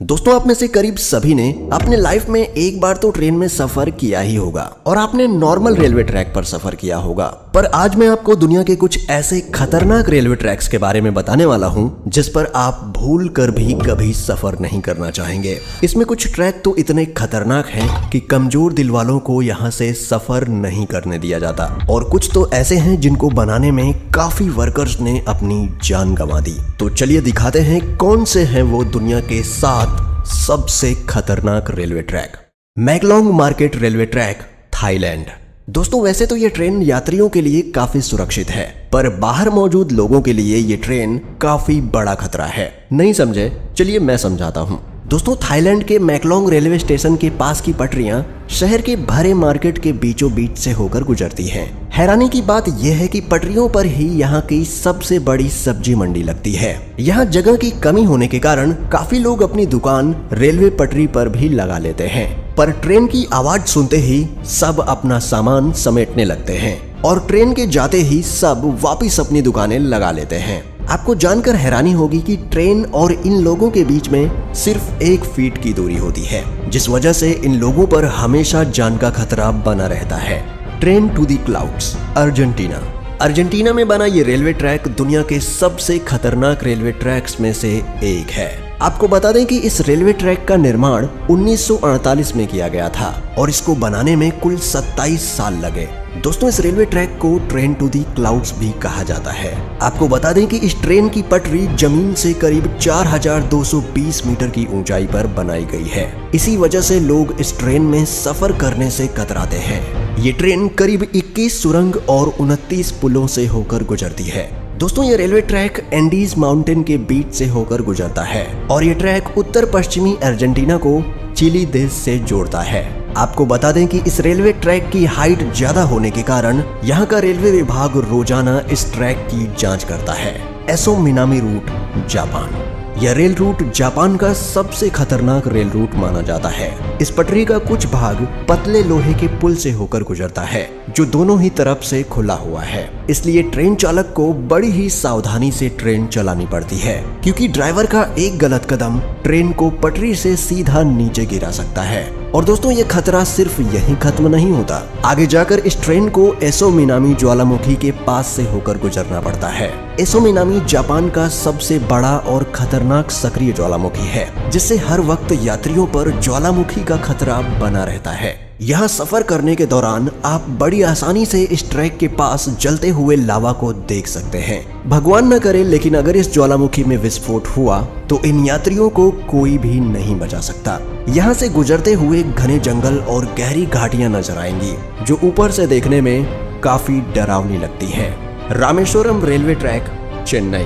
दोस्तों, आप में से करीब सभी ने अपने लाइफ में एक बार तो ट्रेन में सफर किया ही होगा और आपने नॉर्मल रेलवे ट्रैक पर सफर किया होगा। पर आज मैं आपको दुनिया के कुछ ऐसे खतरनाक रेलवे ट्रैक्स के बारे में बताने वाला हूं जिस पर आप भूल कर भी कभी सफर नहीं करना चाहेंगे। इसमें कुछ ट्रैक तो इतने खतरनाक हैं कि कमजोर दिल वालों को यहाँ से सफर नहीं करने दिया जाता, और कुछ तो ऐसे हैं जिनको बनाने में काफी वर्कर्स ने अपनी जान गंवा दी। तो चलिए दिखाते हैं कौन से हैं वो दुनिया के 7 सबसे खतरनाक railway track. Maeklong market railway track, Thailand. दोस्तों, वैसे तो ये ट्रेन यात्रियों के लिए काफी सुरक्षित है, पर बाहर मौजूद लोगों के लिए ये ट्रेन काफी बड़ा खतरा है। नहीं समझे? चलिए मैं समझाता हूँ। दोस्तों, थाईलैंड के मैकलोंग रेलवे स्टेशन के पास की पटरियां शहर के भरे मार्केट के बीचों बीच से होकर गुजरती हैं। हैरानी की बात यह है कि पटरियों पर ही यहाँ की सबसे बड़ी सब्जी मंडी लगती है। यहाँ जगह की कमी होने के कारण काफी लोग अपनी दुकान रेलवे पटरी पर भी लगा लेते हैं, पर ट्रेन की आवाज सुनते ही सब अपना सामान समेटने लगते हैं और ट्रेन के जाते ही सब वापिस अपनी दुकानें लगा लेते हैं। आपको जानकर हैरानी होगी कि ट्रेन और इन लोगों के बीच में सिर्फ 1 फीट की दूरी होती है, जिस वजह से इन लोगों पर हमेशा जान का खतरा बना रहता है। Train to the clouds, Argentina. Argentina में बना ये रेलवे ट्रैक दुनिया के सबसे खतरनाक रेलवे ट्रैक्स में से एक है। आपको बता दें कि इस रेलवे ट्रैक का निर्माण 1948 में किया गया था और इसको बनाने में कुल 27 साल लगे। दोस्तों, इस रेलवे ट्रैक को ट्रेन टू दी क्लाउड्स भी कहा जाता है। आपको बता दें कि इस ट्रेन की पटरी जमीन से करीब 4220 मीटर की ऊंचाई पर बनाई गई है। इसी वजह से लोग इस ट्रेन में सफर करने से कतराते हैं। ये ट्रेन करीब 21 सुरंग और 29 पुलों से होकर गुजरती है। दोस्तों, ये रेलवे ट्रैक एंडीज माउंटेन के बीच से होकर गुजरता है और ये ट्रैक उत्तर पश्चिमी अर्जेंटीना को चिली देश से जोड़ता है। आपको बता दें कि इस रेलवे ट्रैक की हाइट ज्यादा होने के कारण यहाँ का रेलवे विभाग रोजाना इस ट्रैक की जांच करता है। Aso Minami route, Japan. यह रेल रूट जापान का सबसे खतरनाक रेल रूट माना जाता है। इस पटरी का कुछ भाग पतले लोहे के पुल से होकर गुजरता है, जो दोनों ही तरफ से खुला हुआ है। इसलिए ट्रेन चालक को बड़ी ही सावधानी से ट्रेन चलानी पड़ती है, क्योंकि ड्राइवर का एक गलत कदम ट्रेन को पटरी से सीधा नीचे गिरा सकता है। और दोस्तों, ये खतरा सिर्फ यहीं खत्म नहीं होता। आगे जाकर इस ट्रेन को एसो मिनामी ज्वालामुखी के पास से होकर गुजरना पड़ता है। एसो मिनामी जापान का सबसे बड़ा और खतरनाक सक्रिय ज्वालामुखी है, जिससे हर वक्त यात्रियों पर ज्वालामुखी का खतरा बना रहता है। यहाँ सफर करने के दौरान आप बड़ी आसानी से इस ट्रैक के पास जलते हुए लावा को देख सकते हैं। भगवान न करे, लेकिन अगर इस ज्वालामुखी में विस्फोट हुआ तो इन यात्रियों को कोई भी नहीं बचा सकता। यहाँ से गुजरते हुए घने जंगल और गहरी घाटियां नजर आएंगी, जो ऊपर से देखने में काफी डरावनी लगती है। Rameswaram railway track, Chennai.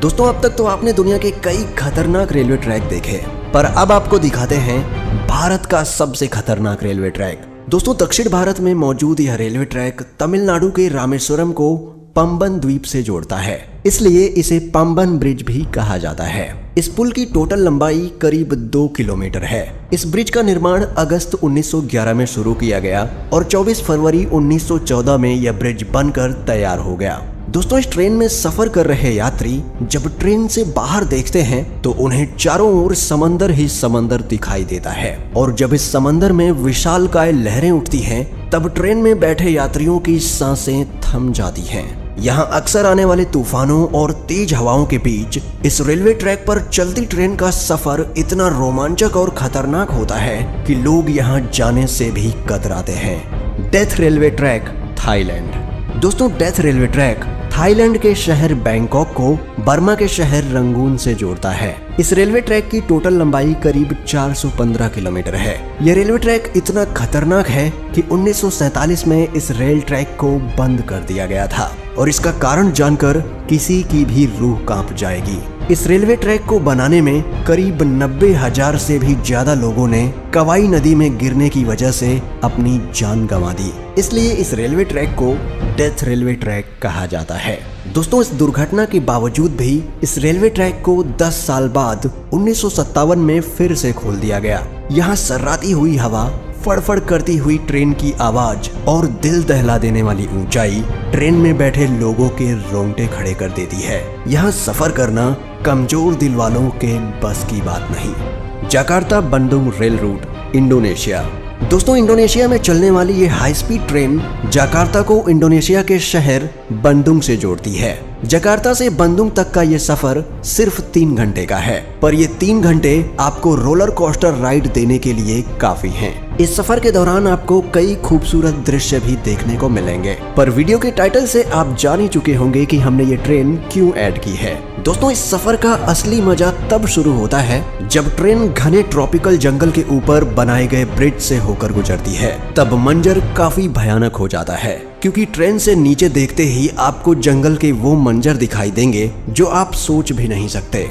दोस्तों, अब तक तो आपने दुनिया के कई खतरनाक रेलवे ट्रैक देखे, पर अब आपको दिखाते हैं भारत का सबसे खतरनाक रेलवे ट्रैक। दोस्तों, दक्षिण भारत में मौजूद यह रेलवे ट्रैक तमिलनाडु के रामेश्वरम को पंबन द्वीप से जोड़ता है, इसलिए इसे पंबन ब्रिज भी कहा जाता है। इस पुल की टोटल लंबाई करीब 2 किलोमीटर है। इस ब्रिज का निर्माण अगस्त 1911 में शुरू किया गया और 24 फरवरी 1914 में यह ब्रिज बनकर तैयार हो गया। दोस्तों, इस ट्रेन में सफर कर रहे यात्री जब ट्रेन से बाहर देखते हैं तो उन्हें चारों ओर समंदर ही समंदर दिखाई देता है, और जब इस समंदर में विशालकाय लहरें उठती हैं तब ट्रेन में बैठे यात्रियों की सांसें थम जाती हैं। यहाँ अक्सर आने वाले तूफानों और तेज हवाओं के बीच इस रेलवे ट्रैक पर चलती ट्रेन का सफर इतना रोमांचक और खतरनाक होता है कि लोग यहाँ जाने से भी कतराते हैं। Death railway track, Thailand. दोस्तों, डेथ रेलवे ट्रैक थाईलैंड के शहर बैंकॉक को बर्मा के शहर रंगून से जोड़ता है। इस रेलवे ट्रैक की टोटल लंबाई करीब 415 किलोमीटर है। यह रेलवे ट्रैक इतना खतरनाक है कि 1947 में इस रेल ट्रैक को बंद कर दिया गया था, और इसका कारण जानकर किसी की भी रूह कांप जाएगी। इस रेलवे ट्रैक को बनाने में करीब 90,000 से भी ज्यादा लोगों ने कवाई नदी में गिरने की वजह से अपनी जान गंवा दी, इसलिए इस रेलवे ट्रैक को डेथ रेलवे ट्रैक कहा जाता है। दोस्तों, इस दुर्घटना के बावजूद भी इस रेलवे ट्रैक को 10 साल बाद 1957 में फिर से खोल दिया गया। यहाँ सर्राती हुई हवा, फड़फड़ करती हुई ट्रेन की आवाज और दिल दहला देने वाली ऊंचाई ट्रेन में बैठे लोगों के रोंगटे खड़े कर देती है। यहाँ सफर करना कमजोर दिल वालों के बस की बात नहीं। Jakarta Bandung rail route, Indonesia. दोस्तों, इंडोनेशिया में चलने वाली ये हाई स्पीड ट्रेन जकार्ता को इंडोनेशिया के शहर बंदुंग से जोड़ती है। जकार्ता से बंदुंग तक का ये सफर सिर्फ 3 घंटे का है, पर ये 3 घंटे आपको रोलर कोस्टर राइड देने के लिए काफी हैं। इस सफर के दौरान आपको कई खूबसूरत दृश्य भी देखने को मिलेंगे, पर वीडियो के टाइटल से आप जान ही चुके होंगे कि हमने ये ट्रेन क्यों ऐड की है। दोस्तों, इस सफर का असली मजा तब शुरू होता है जब ट्रेन घने ट्रॉपिकल जंगल के ऊपर बनाए गए ब्रिज से होकर गुजरती है। तब मंजर काफी भयानक हो जाता है, क्योंकि ट्रेन से नीचे देखते ही आपको जंगल के वो मंजर दिखाई देंगे जो आप सोच भी नहीं सकते।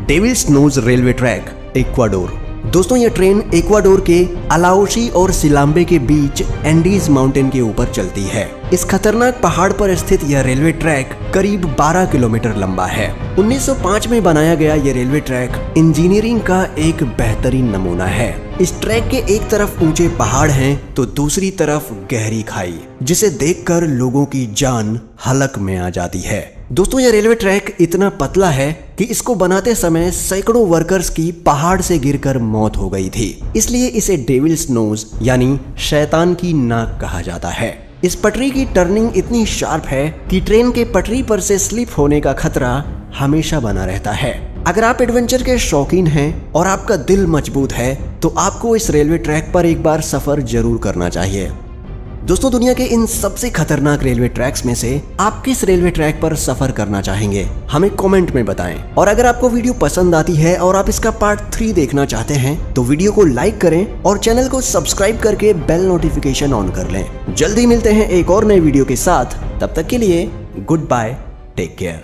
Devil's nose railway track, Ecuador. दोस्तों, ये ट्रेन इक्वाडोर के अलाउशी और सिलाम्बे के बीच एंडीज माउंटेन के ऊपर चलती है। इस खतरनाक पहाड़ पर स्थित यह रेलवे ट्रैक करीब 12 किलोमीटर लंबा है। 1905 में बनाया गया ये रेलवे ट्रैक इंजीनियरिंग का एक बेहतरीन नमूना है। इस ट्रैक के एक तरफ ऊंचे पहाड़ हैं तो दूसरी तरफ गहरी खाई, जिसे देखकर लोगों की जान हलक में आ जाती है। दोस्तों, यह रेलवे ट्रैक इतना पतला है कि इसको बनाते समय सैकड़ों वर्कर्स की पहाड़ से गिरकर मौत हो गई थी। इसलिए इसे डेविल्स नोज यानी शैतान की नाक कहा जाता है। इस पटरी की टर्निंग इतनी शार्प है कि ट्रेन के पटरी पर से स्लिप होने का खतरा हमेशा बना रहता है। अगर आप एडवेंचर के शौकीन हैं और आपका दिल मजबूत है तो आपको इस रेलवे ट्रैक पर एक बार सफर जरूर करना चाहिए। दोस्तों, दुनिया के इन सबसे खतरनाक रेलवे ट्रैक्स में से आप किस रेलवे ट्रैक पर सफर करना चाहेंगे, हमें कमेंट में बताएं। और अगर आपको वीडियो पसंद आती है और आप इसका पार्ट 3 देखना चाहते हैं तो वीडियो को लाइक करें और चैनल को सब्सक्राइब करके बेल नोटिफिकेशन ऑन कर लें। जल्दी मिलते हैं एक और नए वीडियो के साथ, तब तक के लिए गुड बाय, टेक केयर।